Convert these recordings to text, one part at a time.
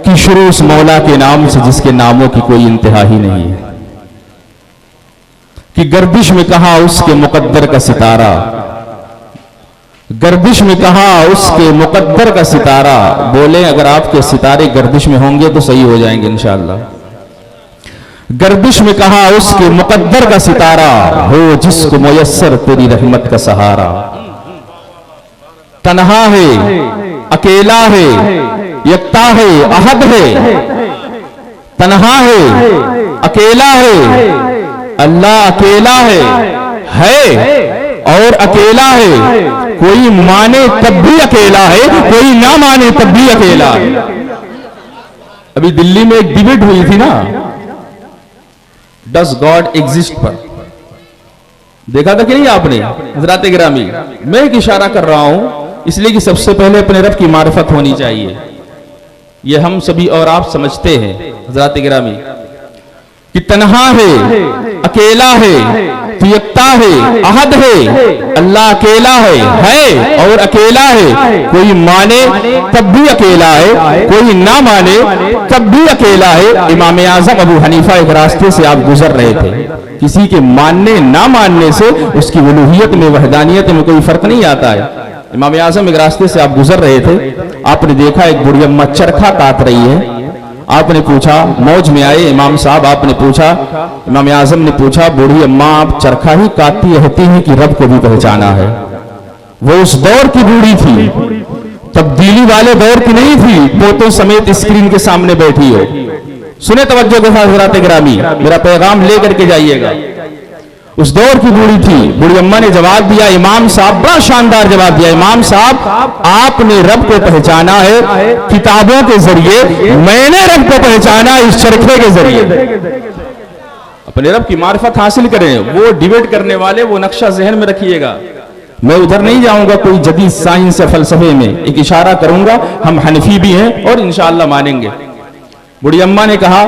कि शुरू उस मौला के नाम से जिसके नामों की कोई इंतहा ही नहीं है, कि गर्दिश में कहा उसके मुकद्दर का सितारा, गर्दिश में कहा उसके मुकद्दर का सितारा। बोले अगर आपके सितारे गर्दिश में होंगे तो सही हो जाएंगे इंशाअल्लाह। गर्दिश में कहा उसके मुकद्दर का सितारा, हो जिसको मुयस्सर तेरी रहमत का सहारा। तन्हा है, अकेला है, यकता है, अहद है, तन्हा है, अकेला है, अल्लाह अकेला है और अकेला है। कोई माने तब भी अकेला है, कोई ना माने तब भी अकेला है। अभी दिल्ली में एक डिबेट हुई थी ना, डज गॉड एग्जिस्ट पर, देखा था कि नहीं आपने हज़रात गिरामी? मैं एक इशारा कर रहा हूं इसलिए कि सबसे पहले अपने रब की मारिफत होनी चाहिए। ये हम सभी और आप समझते हैं हज़रात गिरामी कि तन्हा है, अकेला है, यकता है, अहद है, अल्लाह अकेला है और अकेला है। कोई माने तब भी अकेला है, कोई ना माने तब भी अकेला है। इमाम आज़म अबू हनीफा एक रास्ते से आप गुजर रहे थे, किसी के मानने ना मानने से उसकी उलूहियत में, वहदानियत में कोई फर्क नहीं आता है। इमाम आज़म एक रास्ते से आप गुजर रहे थे, आपने देखा एक बूढ़ी अम्मा चरखा काट रही है। आपने पूछा, मौज में आए इमाम साहब, आपने पूछा, इमाम आज़म ने पूछा, बूढ़ी अम्मा आप चरखा ही काटती रहती हैं कि रब को भी पहचाना है? वो उस दौर की बूढ़ी थी, तब्दीली वाले दौर की नहीं थी, पोतों समेत स्क्रीन के सामने बैठी हो। सुने तवज्जो के साथ हज़रात गिरामी, मेरा पैगाम लेकर के जाइएगा। उस दौर की बूढ़ी थी, बूढ़ी अम्मा ने जवाब दिया, इमाम साहब बड़ा शानदार जवाब दिया, इमाम साहब आपने रब को पहचाना है किताबों के जरिए, मैंने रब को पहचाना इस चरखे के जरिए। अपने रब की मारिफत हासिल करें। वो डिबेट करने वाले वो नक्शा जहन में रखिएगा, मैं उधर नहीं जाऊंगा कोई जदीद साइंस या फलसफे में, एक इशारा करूंगा, हम हनफी भी हैं और इंशाअल्लाह मानेंगे। बूढ़ी अम्मा ने कहा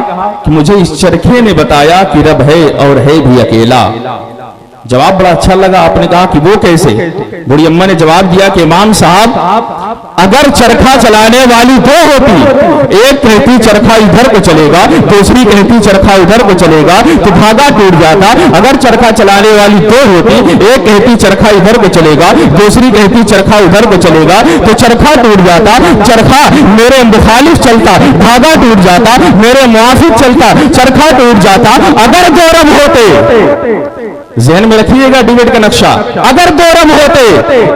कि मुझे इस चरखे ने बताया कि रब है और है भी अकेला। जवाब बड़ा अच्छा लगा, आपने कहा कि वो कैसे? बूढ़ी अम्मा ने जवाब दिया कि इमाम साहब अगर चरखा चलाने वाली दो होती, एक कहती चरखा इधर को चलेगा, दूसरी कहती चरखा उधर को चलेगा, तो धागा टूट जाता। अगर चरखा चलाने वाली दो होती, एक कहती चरखा इधर को चलेगा, दूसरी कहती चरखा उधर को चलेगा, तो चरखा टूट जाता। चरखा मेरे मुखालिफ चलता, धागा टूट जाता, मेरे मुआफिक चलता, चरखा टूट जाता। अगर दो रब होते, ज़हन में रखिएगा डिबेट का नक्शा, अगर दो रब होते,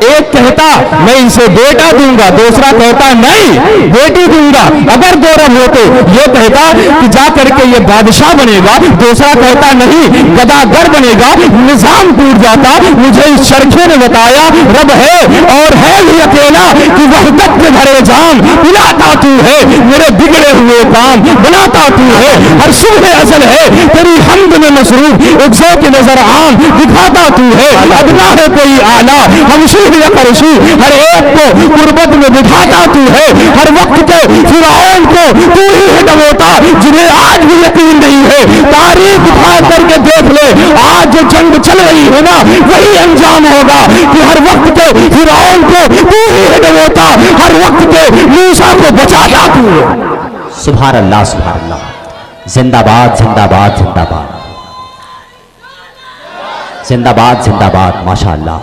एक कहता मैं इसे बेटा दूंगा, दूसरा कहता नहीं बेटी दूंगा। अगर दो रब होते, ये कहता कि जा करके ये बादशाह बनेगा, दूसरा कहता नहीं गदागर बनेगा, निजाम टूट जाता। मुझे इस चरखे ने बताया रब है और है भी अकेला, कि वहदत में भरे जाम पिलाता तू है, मेरे बिगड़े हुए काम बनाता तू है, हर सुबह अजल है तेरी हमद में मसरूफ, उगज़ों की नजर आम दिखाता तू है, अदना है कोई आला हमशी या करशी, हर एक को गुर्बत में बिठाता तू है, हर वक्त के फिरौन को तू ही है डबोता, जिन्हें आज भी यकीन नहीं है। तारीख उठा करके देख ले, आज जो जंग चल रही है ना, वही अंजाम होगा कि हर वक्त के फिरौन को तू ही है डबोता, हर वक्त के मूसा को बचाता तू है। सुभान अल्लाह, सुभान अल्लाह, जिंदाबाद जिंदाबाद जिंदाबाद जिंदाबाद जिंदाबाद, माशाअल्लाह।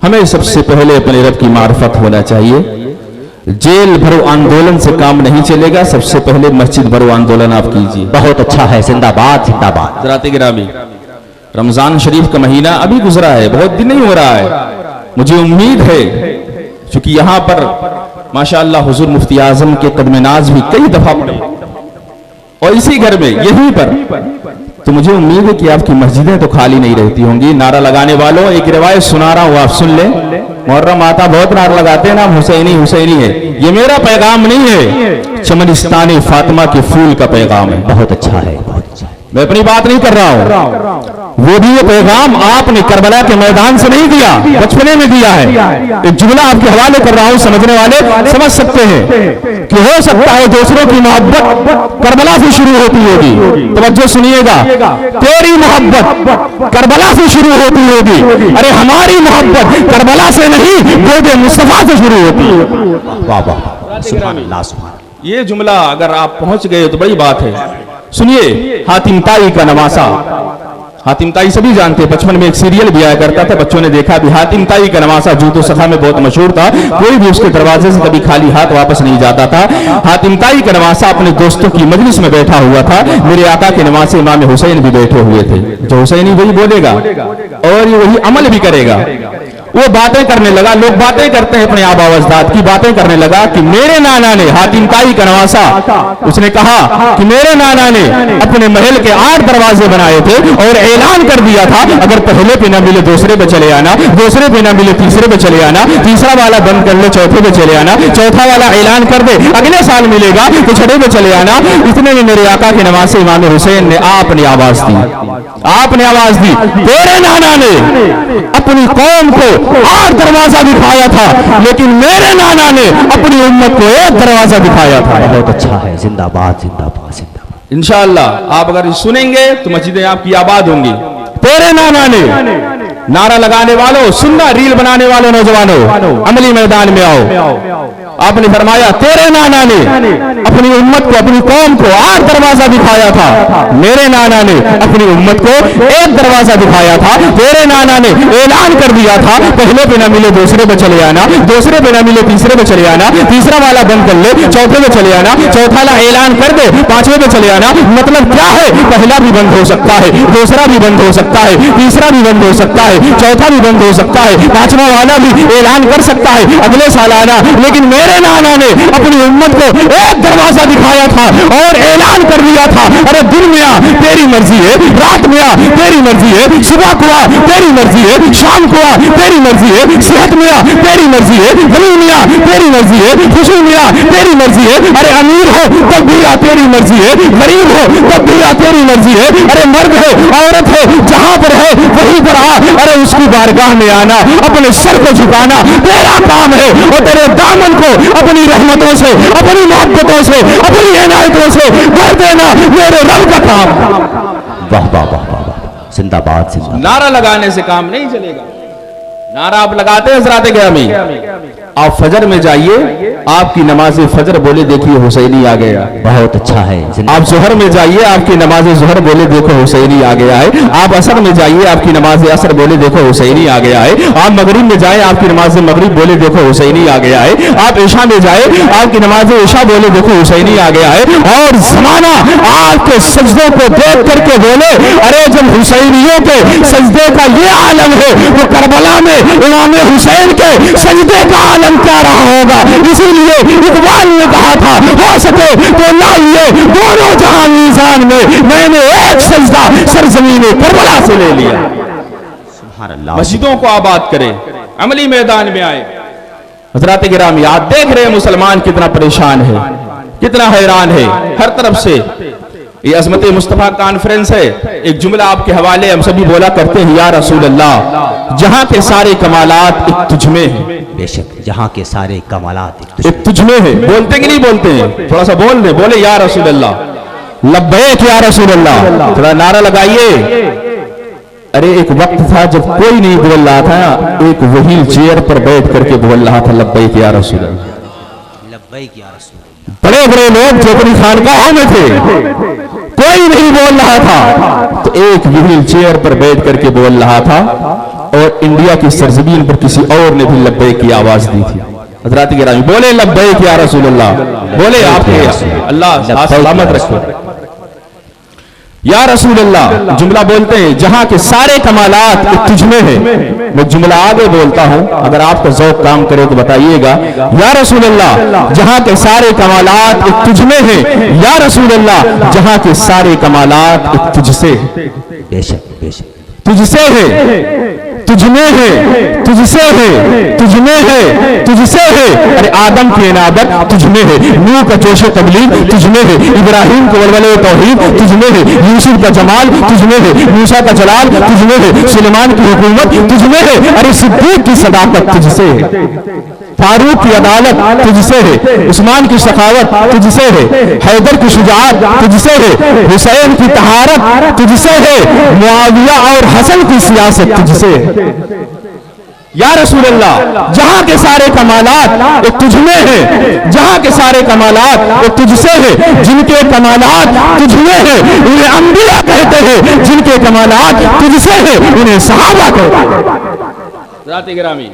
हमें सबसे पहले अपने रब की मारिफत होना चाहिए। जेल भरो आंदोलन से काम नहीं चलेगा, सबसे पहले मस्जिद भरो आंदोलन आप कीजिए। बहुत अच्छा है, जिंदाबाद जिंदाबाद। हज़रात गिरामी, रमजान शरीफ का महीना अभी गुजरा है, बहुत दिन नहीं हो रहा है। मुझे उम्मीद है क्योंकि यहाँ पर माशाअल्लाह हुजूर मुफ्ती आजम के कदम नाज भी कई दफा पड़े और इसी घर में यहीं पर, तो मुझे उम्मीद है कि आपकी मस्जिदें तो खाली नहीं रहती होंगी। नारा लगाने वालों, एक रिवायत सुना रहा हूँ, आप सुन लें। मुहर्रम आता बहुत नारा लगाते हैं ना, हुसैनी हुसैनी है। ये मेरा पैगाम नहीं है, चमनिस्तानी फातिमा के फूल का पैगाम है। बहुत अच्छा है, बहुत अच्छा है। मैं अपनी बात नहीं कर रहा हूं, वो भी ये पैगाम आपने करबला के मैदान से नहीं दिया, बचपने में दिया है। एक जुमला आपके हवाले कर रहा हूं, समझने वाले समझ सकते हैं कि हो सकता है दूसरों की मोहब्बत करबला से शुरू होती होगी। तवज्जो सुनिएगा, तेरी मोहब्बत करबला से शुरू होती होगी, अरे हमारी मोहब्बत करबला से नहीं गोदे मुस्तफा से शुरू होती है। वाह वाह, सुभान अल्लाह, सुभान अल्लाह। ये जुमला अगर आप पहुंच गए तो बड़ी बात है। सुनिए, हातिम ताई का नवासा। हातिम ताई सभी जानते हैं, बचपन में एक सीरियल भी आया करता था, बच्चों ने देखा भी। हातिम ताई का नवासा जूतो सखा में बहुत मशहूर था, कोई भी उसके दरवाजे से कभी खाली हाथ वापस नहीं जाता था। हातिम ताई का नवासा अपने दोस्तों की मजलिस में बैठा हुआ था। मेरे आका के नवासे इमाम हुसैन भी बैठे हुए थे। जो हुसैनी वही बोलेगा और ये वही अमल भी करेगा। वो बातें करने लगा, लोग बातें करते हैं अपने आबा अजदाद की, बातें करने लगा कि मेरे नाना ने, हातिम ताई का नवासा, उसने कहा कि मेरे नाना ने अपने महल के 8 दरवाजे बनाए थे और ऐलान कर दिया था अगर पहले पे ना मिले दूसरे पे चले आना, दूसरे पे ना मिले तीसरे पे चले आना, तीसरा वाला बंद कर ले चौथे पे चले आना, चौथा वाला ऐलान कर दे अगले साल मिलेगा तो छठे पे चले आना। इतने में मेरे आका के नवासे इमाम हुसैन ने आपने आवाज दी, आपने आवाज दी, तेरे नाना ने अपनी कौम को 8 दरवाजा दिखाया था, लेकिन मेरे नाना ने अपनी उम्मत को 1 दरवाजा दिखाया था। बहुत अच्छा है, जिंदाबाद जिंदाबाद जिंदाबाद। इंशाअल्लाह आप अगर सुनेंगे तो मस्जिदें आपकी आबाद होंगी। तेरे नाना ने, नारा लगाने वालों, सुनना, रील बनाने वालों, नौजवानों, अमली मैदान में आओ। आपने फरमाया तेरे नाना ने अपनी उम्मत को, अपनी कौम को 8 दरवाजा दिखाया था, मेरे नाना ने अपनी उम्मत को 1 दरवाजा दिखाया था। तेरे नाना ने ऐलान कर दिया था पहले पे ना मिले दूसरे पे चले आना, दूसरे पे ना मिले तीसरे पे चले आना, तीसरा वाला बंद कर ले चौथे पे चले आना, चौथा वाला ऐलान कर दे 5वें पे चले आना। मतलब क्या है, पहला भी बंद हो सकता है, दूसरा भी बंद हो सकता है, तीसरा भी बंद हो सकता है, चौथा भी बंद हो सकता है, 5वां वाला भी ऐलान कर सकता है अगले साल आना। लेकिन मेरे नाना ने अपनी उम्मत को 1 दरवाजा दिखाया था और ऐलान कर दिया था अरे दिन में आ तेरी मर्जी है, रात में आ तेरी मर्जी है, सुबह को आ तेरी मर्जी है, शाम को आ तेरी मर्जी है, सेहत में आ तेरी मर्जी है, गरीब में आ तेरी मर्जी है, खुशी में आ तेरी मर्जी है, अरे अमीर हो तब भी आ तेरी मर्जी है, गरीब हो तब भी आ तेरी मर्जी है, अरे मर्द है औरत है जहां पर है वहीं पर आ, अरे उसकी बारगाह में आना, अपने सर को झुकाना तेरा काम है और तेरे दामन को अपनी रहमतों से, अपनी मोहब्बतों से, अपनी इनायतों से भर देना मेरे रब का काम। वाह वाह वाह वाह, जिंदाबाद जिंदाबाद। नारा लगाने से काम नहीं चलेगा। नारा आप लगाते हैं हज़रात गिरामी, आप फजर में जाइए, आपकी नमाज फजर बोले देखिए हुसैनी आ गया। बहुत अच्छा है, आप जोहर में जाइए, आपकी नमाज जोहर बोले देखो हुसैनी आ गया है। आप असर में जाइए, आपकी नमाज असर बोले देखो हुसैनी आ गया है। आप मगरिब में जाए, आपकी नमाज मगरिब बोले देखो हुसैनी आ गया है। आप ईशा में जाए, आपकी नमाज ईशा बोले देखो हुसैनी आ गया है। और जमाना आपके सजदों को देख करके बोले अरे जब हुसैनियों के सजदे का ये आलम है तो करबला में इमाम हुसैन के सजदे का आलम क्या रहा होगा। इसीलिए इकबाल ने कहा था हो सके तो लाइए दोनों जहां मीज़ान में, मैंने एक सजदा सरजमीन करबला से ले लिया। सुभान अल्लाह। मस्जिदों को आबाद करें, अमली मैदान में आए। हज़रात गिरामी आप देख रहे हैं मुसलमान कितना परेशान है, कितना हैरान है हर तरफ से। ये अज़मत मुस्तफ़ा कॉन्फ्रेंस है, एक जुमला आपके हवाले हम सभी बोला करते हैं या रसूल अल्लाह, जहां के सारे कमालात एक तुझ में है। बेशक जहां के सारे कमालात एक तुझ में है। बोलते कि नहीं बोलते हैं? थोड़ा सा बोल दे, बोले या रसूल अल्लाह, लब्बैक या रसूल अल्लाह, थोड़ा नारा लगाइए। अरे एक वक्त था जब कोई नहीं बोल रहा था, एक व्हील चेयर पर बैठ करके बोल रहा था लब्बैक या रसूल अल्लाह। लब्बैक या रसूल। बड़े बड़े लोग जो अपनी खानकाहों में थे, कोई नहीं बोल रहा था, तो एक व्हील चेयर पर बैठ करके बोल रहा था और इंडिया की सरजमीन पर किसी और ने भी लब्बैक की आवाज दी थी। हज़रात गिरामी बोले लब्बैक या रसूल अल्लाह, बोले आपके अल्लाह सलामत रखो या रसूल अल्लाह। जुमला बोलते हैं जहां के सारे कमालात तुझ में है। मैं जुमला आगे बोलता हूं, अगर आपका ज़ौक़ काम करे तो बताइएगा। या रसूल अल्लाह जहां के सारे कमालात तुझ में है, या रसूल अल्लाह जहां के सारे कमालात तुझसे, बेशक बेशक तुझसे है। تجھ میں ہے، تجھ سے ہے، تجھ میں ہے، تجھ سے ہے۔ ارے آدم کی انابت تجھ میں ہے، نوح کا جوش و تبلیغ تجھ میں ہے، ابراہیم کو ولولہ توحید تجھ میں ہے، یوسف کا جمال تجھ میں ہے، موسیٰ کا جلال تجھ میں ہے، سلیمان کی حکومت تجھ میں ہے۔ ارے صدیق کی صداقت تجھ سے ہے، فاروق کی عدالت تجھ سے ہے، عثمان کی سخاوت تجھ سے ہے، حیدر کی شجاعت تجھ سے ہے، حسین کی طہارت تجھ سے ہے، معاویہ اور حسن کی سیاست تجھ سے ہے۔ یا رسول اللہ، جہاں کے سارے کمالات وہ تجھ میں ہے، جہاں کے سارے کمالات وہ تجھ سے ہے، جن کے کمالات تجھ میں ہے انہیں انبیاء کہتے ہیں، جن کے کمالات تجھ سے ہے انہیں صحابہ کہتے ہیں۔ ذات گرامی،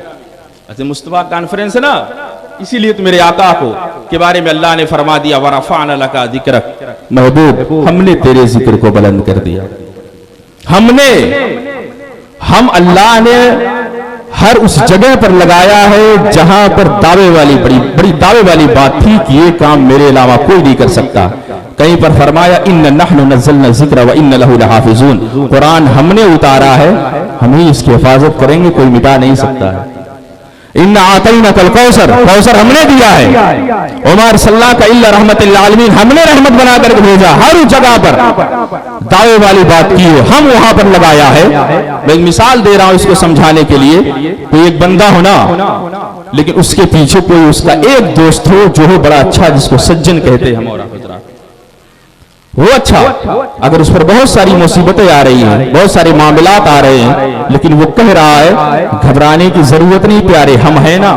مصطفیٰ کانفرنس ہے نا، اسی لیے تو میرے آقا کو کے بارے میں اللہ نے فرما دیا وَرَفَعْنَا لَكَ ذِكْرَكَ، محبوب ہم نے تیرے ذکر کو بلند کر دیا۔ ہم اللہ نے ہر اس جگہ پر لگایا ہے جہاں پر دعوے والی بڑی دعوے والی بات تھی کہ یہ کام میرے علاوہ کوئی نہیں کر سکتا۔ کہیں پر فرمایا اِنَّ نَحْنُ نَزَّلْنَا الذِّكْرَ وَإِنَّ لَهُ لَحَافِظُونَ، قرآن ہم نے اتارا ہے، ہم ہی اس کی حفاظت کریں گے، کوئی مٹا نہیں سکتا ہے۔ اِنَّ آتَيْنَاكَ الْكَوْثَرَ، کوثر ہم نے دیا ہے۔ عمر صلی اللہ کا اِلَّا رحمت للعالمین، ہم نے رحمت بنا کر بھیجا۔ ہر جگہ پر دعوے والی بات کی ہے، ہم وہاں پر لگایا ہے۔ میں ایک مثال دے رہا ہوں اس کو سمجھانے کے لیے، کوئی ایک بندہ ہونا لیکن اس کے پیچھے کوئی اس کا ایک دوست ہو جو ہو بڑا اچھا، جس کو سجن کہتے ہیں ہم اور حضرات، وہ اچھا، اگر اس پر بہت ساری مصیبتیں آ رہی ہیں، بہت سارے معاملات آ رہے ہیں، لیکن وہ کہہ رہا ہے گھبرانے کی ضرورت نہیں پیارے، ہم ہیں نا،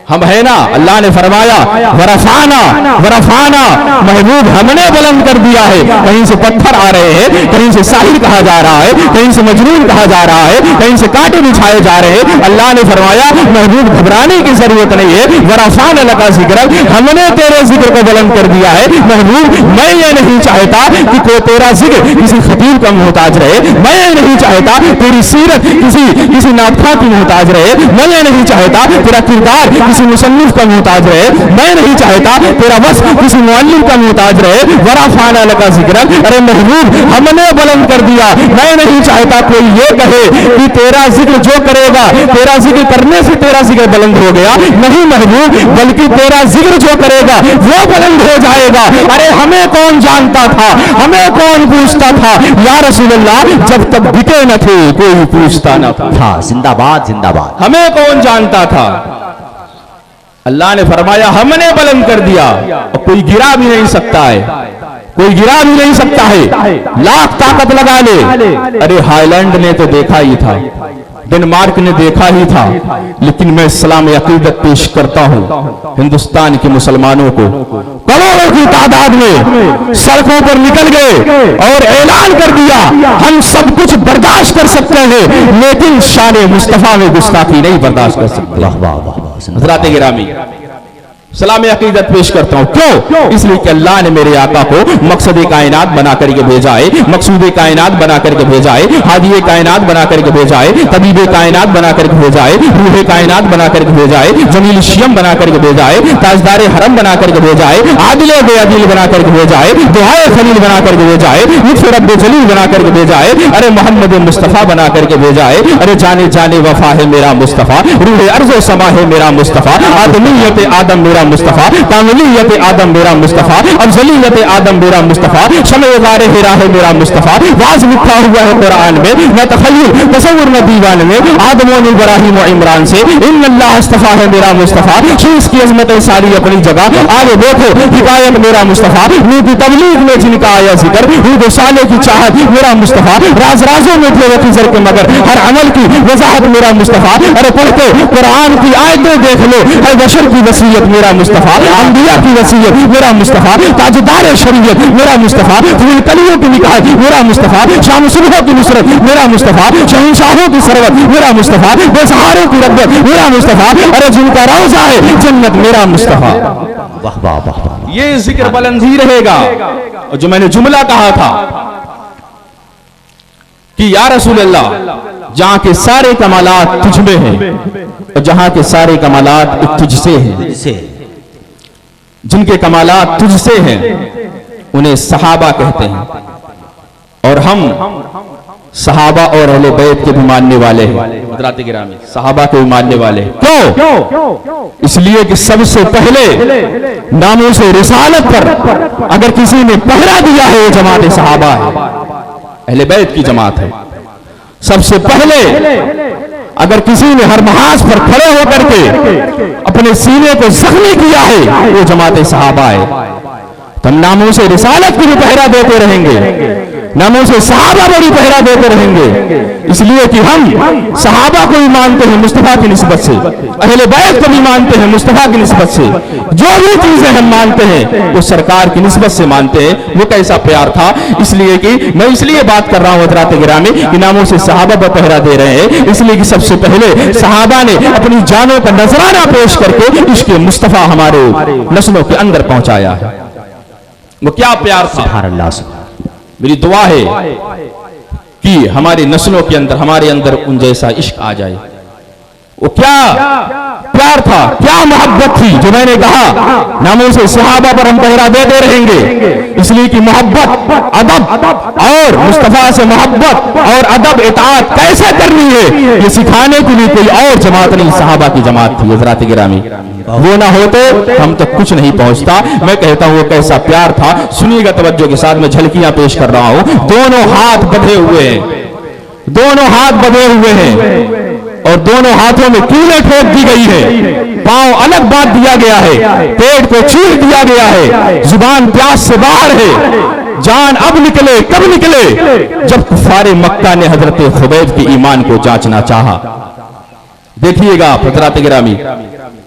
ہم ہیں نا۔ اللہ نے فرمایا ورفعنا، محبوب ہم نے بلند کر دیا ہے۔ کہیں سے پتھر آ رہے ہیں، کہیں سے ساحر کہا جا رہا ہے، کہیں سے مجنون کہا جا رہا ہے، کہیں سے کانٹے بچھائے جا رہے ہیں، اللہ نے فرمایا محبوب گھبرانے کی ضرورت نہیں ہے، ورفعنا لک ذکرک، ہم نے تیرے ذکر کو بلند کر دیا ہے۔ محبوب میں یہ نہیں چاہتا کہ کوئی تیرا ذکر کسی خطیب کا محتاج رہے، میں یہ نہیں چاہتا تیری سیرت کسی نابخواں کی محتاج رہے، میں یہ نہیں چاہتا تیرا کردار کسی مصنف کا محتاج رہے، میں نہیں چاہتا تیرا وصف کسی معلم کا محتاج رہے۔ ورفعنا لک ذکرک، ارے محبوب ہم نے بلند کر دیا، میں نہیں چاہتا کوئی یہ کہے کہ تیرا ذکر جو کرے گا، تیرا ذکر کرنے سے تیرا ذکر بلند ہو گیا، نہیں محبوب، بلکہ تیرا ذکر جو کرے گا وہ بلند ہو جائے گا۔ ارے ہمیں کون جانتا تھا، ہمیں کون پوچھتا تھا یا رسول اللہ، جب تک بکے نہ تھے کوئی پوچھتا نہ تھا۔ زندہ باد زندہ باد۔ ہمیں کون جانتا تھا، اللہ نے فرمایا ہم نے بلند کر دیا، اور کوئی گرا بھی نہیں سکتا ہے، کوئی گرا بھی نہیں سکتا ہے، لاکھ طاقت لگا لے۔ ارے ہالینڈ نے تو دیکھا ہی تھا، ڈنمارک نے دیکھا ہی تھا، لیکن میں اسلام عقیدت پیش کرتا ہوں ہندوستان کے مسلمانوں کو، کروڑوں کی تعداد میں سڑکوں پر نکل گئے اور اعلان کر دیا ہم سب کچھ برداشت کر سکتے ہیں لیکن شان مصطفیٰ میں گستاخی نہیں برداشت کر سکتے۔ حضرات گرامی، سلام عقیدت پیش کرتا ہوں، کیوں؟ اس لیے کہ اللہ نے میرے آقا کو مقصد کائنات بنا کر کے بھیجا ہے، مقصود کائنات بنا کر کے بھیجا ہے، ہادی کائنات بنا کر کے بھیجا ہے، طبیب کائنات بنا کر کے بھیجا ہے، روح کائنات بنا کر کے بھیجا ہے، جمیل الشیم بنا کر کے بھیجا ہے، تاجدار حرم بنا کر کے بھیجا ہے، عادل بے عدل بنا کر کے بھیجا ہے، دعائے خلیل بنا کر کے بھیجا ہے، لطف رب جلیل بنا کر کے بھیجا ہے، ارے محمد مصطفیٰ بنا کر کے بھیجا ہے، ارے جانے جانے وفا ہے میرا مصطفیٰ، روح ارض و سما ہے میرا مصطفیٰ، آدمیت آدم میرا مصطفیٰ، کاملیت آدم میرا مصطفیٰ، افضلیت آدم میرا مصطفیٰ، شمع غار حرا ہے میرا مصطفیٰ، واز لکھا ہوا ہے قرآن میں، نہ تخیل تصور نہ دیوان میں، آدم و ابراہیم و عمران سے، ان اللہ اصطفیٰ ہے میرا مصطفیٰ، شیش کی عظمتیں ساری اپنی جگہ، آگے دیکھو ہدایت میرا مصطفیٰ، نور کی تبلیغ میں جن کا آیا ذکر، عید و سالے کی چاہت میرا مصطفیٰ، راز رازوں میں تھے خضر کے مگر، ہر عمل کی وضاحت میرا مصطفیٰ، ارے پڑھتے قرآن کی آیتیں دیکھ لو، اے بشر کی وصیت میرا مصطفیٰ، انبیاء کی وصیت میرا مصطفیٰ، تاجدار شریعت میرا مصطفیٰ، کلیوں کی نکاح میرا مصطفیٰ، شام صبحوں کی نصرت میرا مصطفیٰ، شہنشاہوں کی ثروت میرا مصطفیٰ، بے سہاروں کی رغبت میرا مصطفیٰ، ارے جن کا روضہ ہے جنت میرا مصطفیٰ۔ واہ واہ واہ واہ، یہ ذکر بلند ہی رہے گا۔ اور جو میں نے جملہ کہا تھا کہ یا رسول اللہ جہاں کے سارے کمالات تجھ میں ہیں اور جہاں کے سارے کمالات تجھ سے ہیں، جن کے کمالات تجھ سے ہیں انہیں صحابہ کہتے ہیں، اور ہم सहाबा और अहले बैत के भी मानने वाले हैं। हज़रात गिरामी, सहाबा के भी मानने वाले हैं। क्यों? इसलिए कि सबसे पहले नामूस रिसालत पर अगर किसी ने पहरा दिया है, वो जमात सहाबा है, अहले बैत की जमात है। सबसे पहले अगर किसी ने हर महाज पर खड़े होकर के अपने सीने को जख्मी किया है, वो जमात सहाबा है। तो हम नामों से रिसालत की भी पहरा देते रहेंगे, नामों से सहाबा को भी पहरा देते रहेंगे, इसलिए कि हम सहाबा को भी मानते हैं मुस्तफा की निस्बत से, अहले बैत को भी मानते हैं मुस्तफा की निस्बत से। जो भी चीजें हम मानते हैं वो सरकार की निस्बत से मानते हैं। वो कैसा प्यार था, इसलिए कि मैं इसलिए बात कर रहा हूँ हज़रात गिरामी कि नामों से सहाबा पर पहरा दे रहे हैं, इसलिए कि सबसे पहले सहाबा ने अपनी जानों का नजराना पेश करके इश्क मुस्तफा हमारे नस्लों के अंदर पहुंचाया है। वो क्या प्यार था। सुभान अल्लाह। मेरी दुआ है कि हमारी नस्लों के अंदर, हमारे अंदर उन जैसा इश्क आ जाए। वो क्या प्यार था, क्या मोहब्बत थी, जो मैंने कहा नामों से सहाबा पर हम पहरा देते रहेंगे, इसलिए कि मोहब्बत, अदब और मुस्तफा से मोहब्बत और अदब इताअत कैसे करनी है, ये सिखाने के लिए कोई और जमात नहीं, सहाबा की जमात थी। हज़रात गिरामी, वो ना होते हम तक कुछ नहीं पहुंचता। मैं कहता हूं वो कैसा प्यार था। सुनिएगा तवज्जो के साथ, मैं झलकियां पेश कर रहा हूं। दोनों हाथ बंधे हुए हैं, दोनों हाथ बंधे हुए हैं और दोनों हाथों में कीलें ठोक दी गई है, पांव अलग बांध दिया गया है, पेट को चीर दिया गया है, जुबान प्यास से बाहर है। जान अब निकले, कब निकले? जब कुफारे मक्का ने हजरत खुबैब के ईमान को जांचना चाहा। देखिएगा आप हज़रात गिरामी,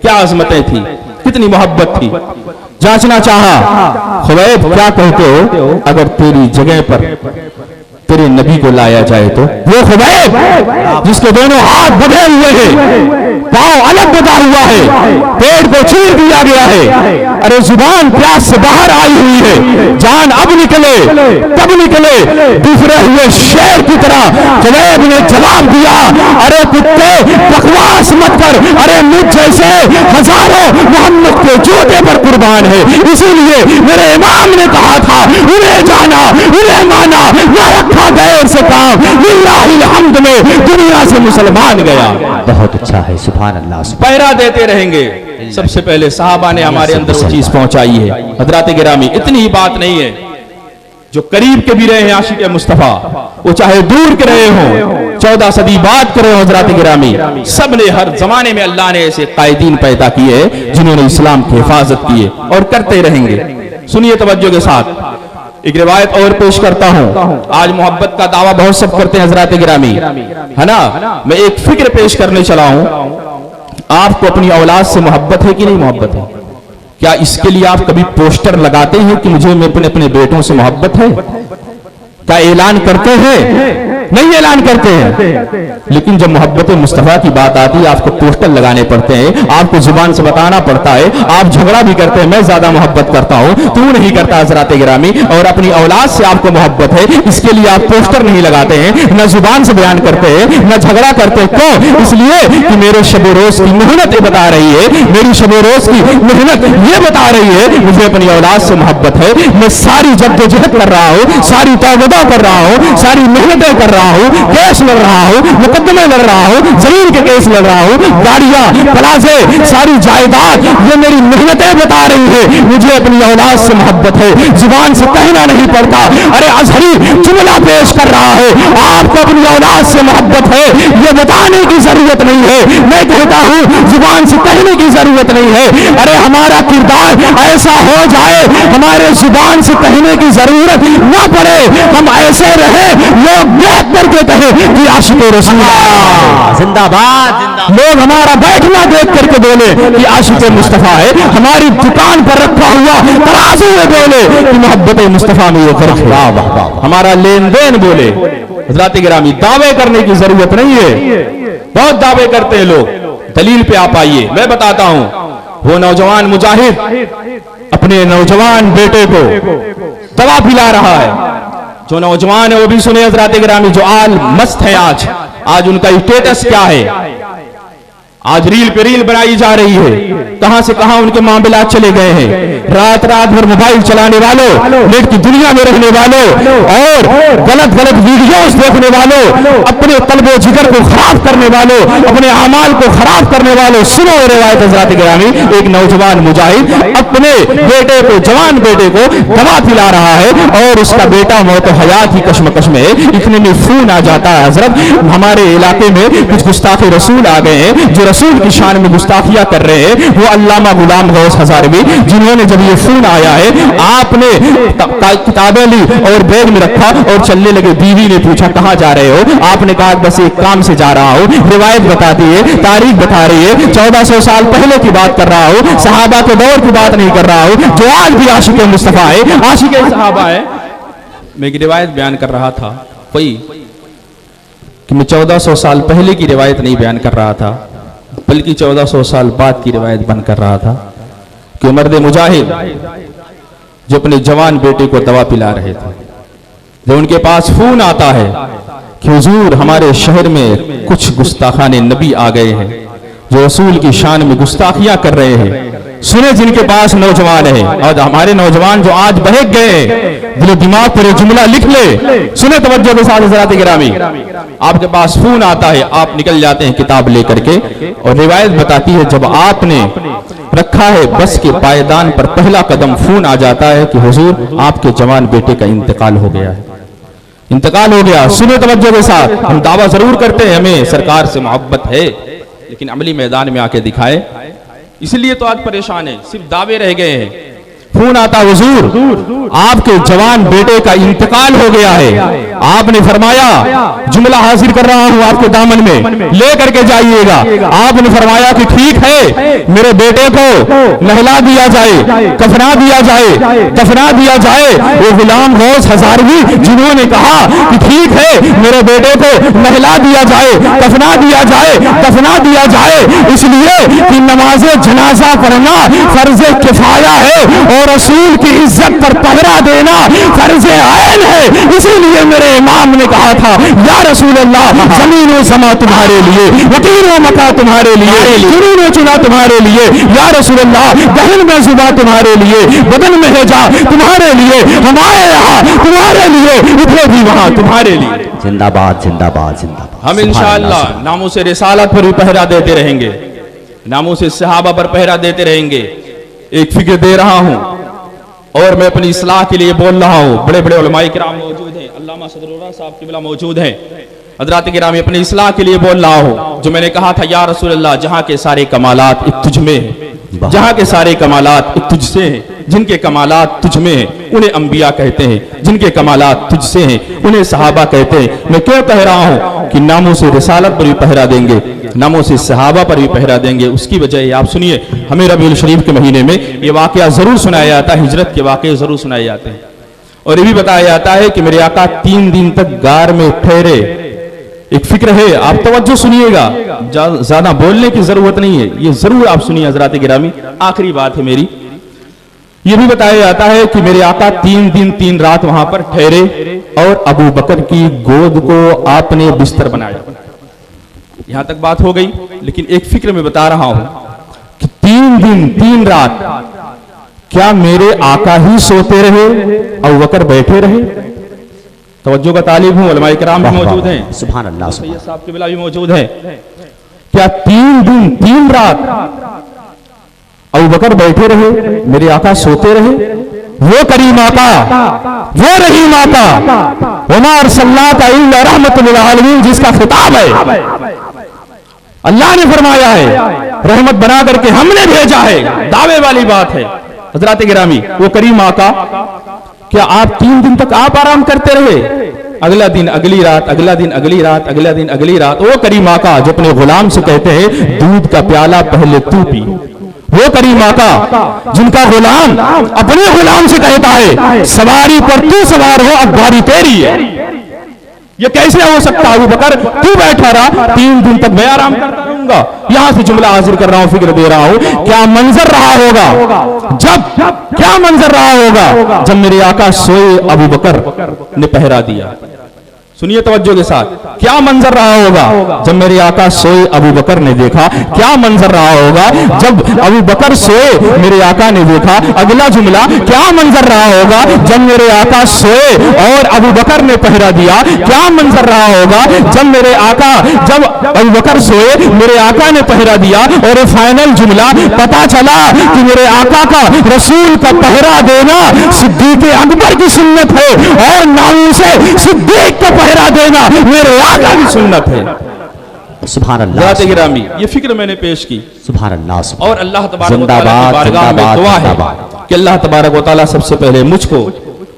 क्या अजमतें थी, कितनी मोहब्बत थी। जांचना चाहा, खुबैब क्या कहते हो अगर तेरी जगह पर तेरे नबी को लाया जाए तो? वो खुबैब जिसके दोनों हाथ बंधे हुए हैं, पांव अलग बंधा हुआ है, पेट को चीर दिया गया है, अरे जुबान प्यास से बाहर आई हुई है, जान अब निकले, कब निकले? दूसरे हुए शेर की तरह खुबैब ने जवाब दिया, अरे कुत्ते बकवास मत कर, अरे मुझ जैसे हजारों मोहम्मद के जूते पर कुर्बान है, इसीलिए मेरे इमाम ने कहा था उन्हें जाना, उन्हें माना, न रखा गैर से काम, लिल्लाहिल हम्द में दुनिया से मुसलमान गया। बहुत अच्छा है। सुभान अल्लाह। पहरा देते रहेंगे। सबसे पहले सहाबा ने हमारे अंदर वो चीज पहुंचाई है। हज़रात गिरामी, इतनी ही बात नहीं है, जो करीब के भी रहे हैं आशिक मुस्तफा, वो चाहे दूर के रहे हों, 14 सदी बाद करे हो, हज़रात गिरामी, सब ने हर जमाने में अल्लाह ने ऐसे कायदीन पैदा किए जिन्होंने इस्लाम की हिफाजत की है और करते रहेंगे। सुनिए तवज्जो के साथ, एक रिवायत और पेश करता हूं। आज मोहब्बत का दावा बहुत सब करते हैं हज़रात गिरामी, है ना। मैं एक फिक्र पेश करने चला हूं। आपको अपनी औलाद से मोहब्बत है कि नहीं मोहब्बत है? क्या इसके लिए आप कभी पोस्टर लगाते हैं कि मुझे अपने बेटों से मोहब्बत है? क्या ऐलान करते हैं? नहीं ऐलान करते हैं। लेकिन जब मोहब्बत मुस्तफा की बात आती है, आपको पोस्टर लगाने पड़ते हैं, आपको जुबान से बताना पड़ता है, आप झगड़ा भी करते हैं, मैं ज्यादा मोहब्बत करता हूं, तू नहीं करता हज़रात गिरामी, और अपनी औलाद से आपको मोहब्बत है, इसके लिए आप पोस्टर नहीं लगाते हैं, न जुबान से बयान करते हैं, न झगड़ा करते। क्यों? इसलिए कि मेरे शब रोज की मेहनत ये बता रही है, मेरी शब रोज की मेहनत ये बता रही है मुझे अपनी औलाद से मोहब्बत है। मैं सारी जद्दोजहद कर रहा हूं, सारी तौबा कर रहा हूं, सारी मेहनतें कर रहा हूं, केस लड़ रहा हूं, मुकदमे लड़ रहा हूं, जमीन के केस लड़ रहा हूं, गाड़ियां, प्लाजे, सारी जायदाद, ये मेरी मेहनतें बता रही है मुझे अपनी औलाद से मोहब्बत है। जुबान से कहना नहीं पड़ता। अरे अजहरी जुमला पेश कर रहा है, आपको अपनी औलाद से मोहब्बत है, ये बताने की जरूरत नहीं है। मैं कहता हूं जुबान से कहने की जरूरत नहीं है। अरे हमारा किरदार ऐसा हो जाए, हमारे जुबान से कहने की जरूरत न पड़े, हम ऐसे रहे लोग देख करके कहे कि आशिक रसूल जिंदाबाद। लोग हमारा बैठना देख करके बोले कि आशिक मुस्तफा है, हमारी दुकान पर रखा हुआ तराजू में बोले कि मोहब्बत मुस्तफा में ये फर्क है, हमारा लेन देन बोले। हज़रात गिरामी, दावे करने की जरूरत नहीं है। बहुत दावे करते हैं लोग, दलील पे आप आइए, मैं बताता हूं। वो नौजवान मुजाहिद अपने नौजवान बेटे को दवा पिला रहा है। जो नौजवान है वो भी सुने हज़रात गिरामी, जो आल मस्त है आज उनका स्टेटस क्या है? आज रील पे रील बनाई जा रही है, कहां से कहां उनके मामला चले गए हैं। रात रात भर मोबाइल चलाने वालों, नेट की दुनिया में रहने वालों और गलत गलत वीडियोस देखने वालों, अपने कल्बो जिगर को खराब करने वालों, अपने अमाल को खराब करने वालों, सुनो रिवायत हज़रात गिरामी, एक नौजवान मुजाहिद अपने बेटे को, जवान बेटे को दवा पिला रहा है और उसका बेटा मौत हयात ही कश्मकश में है। इतने में फोन आ जाता है, हजरत हमारे इलाके में कुछ गुस्ताखे रसूल आ गए हैं जो रसूल की शान में गुस्ताखियां कर रहे हैं। वो अल्लामा गुलाम गौस हज़ारवी, जिन्होंने जब ये फोन आया है आपने किताबें ली और बैग में रखा और चलने लगे। बीवी ने पूछा कहां जा रहे हो? आपने कहा बस एक काम से जा रहा हूं। रिवायत बताती है, तारीख बता रही है, 1400 साल पहले की बात कर रहा हूं, सहाबा के दौर की बात नहीं कर रहा हूं, जो आज भी आशिक मुस्तफा है, आशिक सहाबा है। मैं एक रिवायत बयान कर रहा था, कोई कि मैं 1400 साल पहले की रिवायत नहीं बयान कर रहा था, बल्कि 1400 साल बाद की रिवायत बयान कर रहा था कि मर्द मुजाहिद जो अपने जवान बेटे को दवा पिला रहे थे, जब उनके पास फोन आता है कि हुजूर हमारे शहर में कुछ गुस्ताखाने नबी आ गए हैं जो रसूल की शान में गुस्ताखियां कर रहे हैं। सुने जिनके पास नौजवान है, और हमारे नौजवान जो आज बहक गए, दिलो दिमाग पर जुमला लिख ले, सुने तवज्जो के साथ हज़रात गिरामी, आपके पास फोन आता है, आप निकल जाते हैं किताब लेकर के, और रिवायत बताती है जब आपने रखा है बस के पायदान पर पहला कदम, फोन आ जाता है कि हुजूर आपके जवान बेटे का इंतकाल हो गया है, इंतकाल हो गया। सुने तवज्जो के साथ, हम दावा जरूर करते हैं हमें सरकार से मोहब्बत है, लेकिन अमली मैदान में आके दिखाए, इसलिए तो आज परेशान है, सिर्फ दावे रह गए हैं। फोन आता हुजूर आपके जवान बेटे का इंतकाल हो गया है, आपने फरमाया जुमला हाजिर कर रहा हूं आपके दामन में, ले करके जाइएगा। आपने फरमाया कि ठीक है मेरे बेटे को नहला दिया जाए, कफना दिया जाए, दफना दिया जाए। वो गुलाम गौस हज़ारवी जिन्होंने कहा कि ठीक है मेरे बेटे को नहला दिया जाए, कफना दिया जाए, दफना दिया जाए, इसलिए कि नमाज जनाजा पढ़ना फर्ज किफाया है और रसूल की इज्जत पर पहरा देना फर्ज आयन है। इसीलिए मेरे इमाम ने कहा था या रसूल अल्लाह जमीन व समा तुम्हारे लिए, वकील व मका तुम्हारे लिए, जुनून व चुना तुम्हारे लिए, या रसूल अल्लाह दहन में जुबा तुम्हारे लिए, बदन में है जा तुम्हारे लिए, हमारे यहाँ तुम्हारे लिए, उठे भी वहाँ तुम्हारे लिए। जिंदाबाद जिंदाबाद जिंदाबाद। हम इंशाअल्लाह नामों से रिसालत पर भी पहरा देते रहेंगे, नामों से सहाबा पर पहरा देते रहेंगे। एक फिक्र दे रहा हूं और मैं अपनी इस्लाह के लिए बोल रहा हूं। बड़े बड़े उलमाए किराम मौजूद हैं, अल्लामा सदरुल्लाह साहब किबला मौजूद हैं, हज़रात किरामी अपनी इस्लाह के लिए बोल रहा हूं। जो मैंने कहा था या रसूल अल्लाह जहां के सारे कमालात एक तुझ में है, जहां के सारे कमालात एक तुझसे हैं, जिनके कमालात तुझ में हैं उन्हें अंबिया कहते हैं, जिनके कमालात तुझसे हैं उन्हें सहाबा कहते हैं। मैं क्यों कह रहा हूं कि नामों से रिसालत पर भी पहरा देंगे, नामों से सहाबा पर भी पहरा देंगे। उसकी वजह आप सुनिए, हमें रबीउल शरीफ के महीने में ये वाकया जरूर सुनाया जाता है, हिजरत के वाकये जरूर सुनाए जाते हैं, और ये भी बताया जाता है कि मेरे आका 3 दिन तक गार में ठहरे। एक फिक्र है, आप तवज्जो सुनिएगा, ज्यादा बोलने की जरूरत नहीं है, ये जरूर आप सुनिए हज़रात गिरामी। आखिरी बात है मेरी, ये भी बताया जाता है कि मेरे आका 3 दिन 3 रात वहां पर ठहरे और अबू बकर की गोद को आपने बिस्तर बनाया। यहां तक बात हो गई, लेकिन एक फिक्र में बता रहा हूं कि 3 दिन 3 रात क्या मेरे आका ही सोते रहे, अबू बकर बैठे रहे? तवज्जो का तालिब हूं, उलमाए किराम भी मौजूद हैं, सुभान अल्लाह, सैयद साहब के बिला भी मौजूद हैं। क्या 3 दिन 3 रात अबू बकर बैठे रहे, मेरे आका सोते रहे? वो करीम आका, वो रहीम आका, वमा अरसलनाका इल्ला रहमतुल लिल आलमीन, जिसका खिताब है अल्लाह ने फरमाया है रहमत बना करके हमने भेजा है, दावे वाली बात है। हज़रात गिरामी, वो करीम आका, क्या आप 3 दिन तक आप आराम करते रहे? अगला दिन अगली रात, अगला दिन अगली रात, अगला दिन अगली रात। वो करीम आका जो अपने गुलाम से कहते हैं दूध का प्याला पहले तू पी, वो करीम आका जिनका गुलाम अपने गुलाम से कहता है सवारी पर तू सवार हो, अब बारी तेरी है। ये कैसे हो सकता है? अबू बकर तू बैठा रहा, 3 दिन तक मैं आराम करता रहूंगा। यहां से जुमला हाजिर कर रहा हूं, फिक्र दे रहा हूं, क्या मंजर रहा होगा क्या मंजर रहा होगा जब मेरे आका सोए, अबू बकर ने पहरा दिया। सुनिए तवज्जो के साथ, क्या मंजर रहा होगा जब मेरे आका सोए अबू बकर ने देखा, क्या मंजर रहा होगा जब अबू बकर सोए मेरे आका ने देखा। अगला जुमला, क्या मंजर रहा होगा जब मेरे आका सोए और अबू बकर ने पहरा दिया, क्या मंजर रहा होगा जब अबू बकर सोए मेरे आका ने पहरा दिया। और फाइनल जुमला, पता चला कि मेरे आका का रसूल का पहरा देना सिद्दीक अकबर की सुन्नत है और नाऊसे सिद्दीक का पहरा देना मेरे आका की सुन्नत है। सुभान अल्लाह, ज़ात गिरामी, ये फिक्र मैंने पेश की। सुभान अल्लाह, सुभान और अल्लाह तबारक व तआला जिंदाबाद, की बारगाह में जिंदाबाद, दुआ है जिंदाबाद। कि अल्लाह तबारक व तआला सबसे पहले मुझको,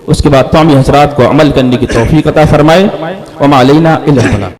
उसके बाद तमाम हजरात को अमल करने की तौफीक अता फरमाए। वमा अलैना इल्ला अल बलाग।